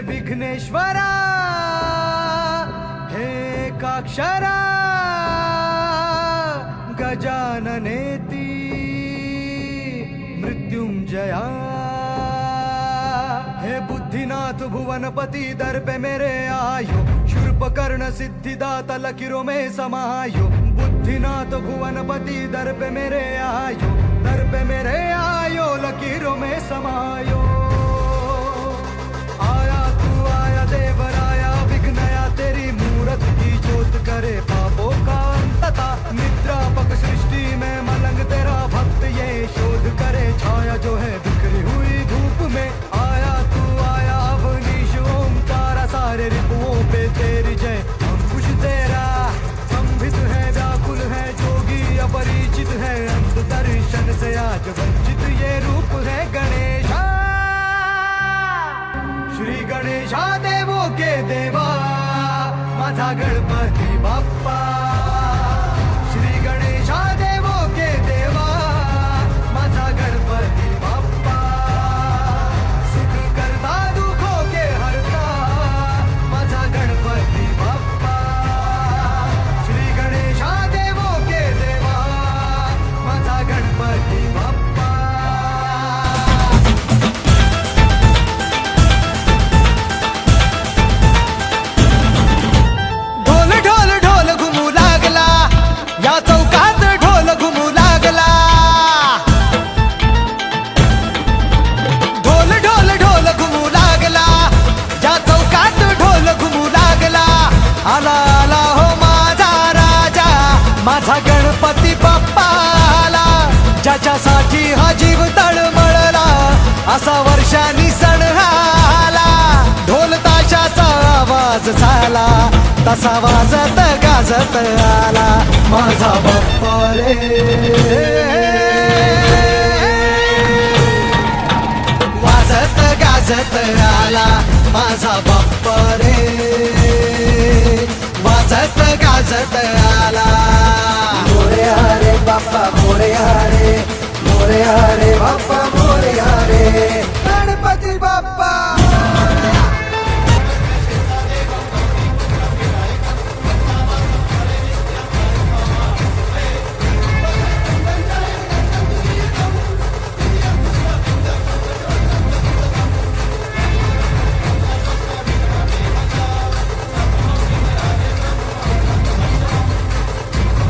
विघ्नेश्वरा हे एकाक्षरा गजाननेती मृत्युंजया हे बुद्धिनाथ भुवनपति दर पे मेरे आयो शूर्पकर्ण सिद्धिदाता लकीरों में समायो बुद्धिनाथ भुवनपति दर पे मेरे आयो दर पे मेरे आयो लकीरों में समायो आया तू आया देवराया विघ्नया तेरी मूरत की ज्योत करे पापों का अंतता निद्रापक सृष्टि में मलंग तेरा भक्त ये शोध करे छाया जो है बिखरी हुई धूप में आया तू आया अवनीश ओमकारा सारे रिपुओं पे तेरी जय अंकुश तेरा संभित है व्याकुल है जोगी अपरिचित है अंत दर्शन से आज वंचित ये रूप है गणेशा श्री गणेशा देवो के देवा माझा गणपती बाप्पा श्री गणेशा देवो के देवा माझा गणपती बाप्पा सुख करता दुखों के हरता माझा गणपती बाप्पा श्री गणेशा देवो के देवा माझा गणपती बाप्पा ढोल ढोल ढोल घुमू लागला या चौकात ढोल घुमू लागला ढोल ढोल ढोल घुमू लागला या चौकात ढोल घुमू लागला आला आला हो माझा राजा माझा गणपती बाप्पा आला ज्याच्यासाठी हा जीव तळमळला असा वर्षांनी सण आला ढोल ताशाचा आवाज झाला तसा वाजत गाजत आला माझा बाप्पा रे वाजत गाजत आला माझा बाप्पा रे वाजत गाजत आला मोरया रे बाप्पा मोरया रे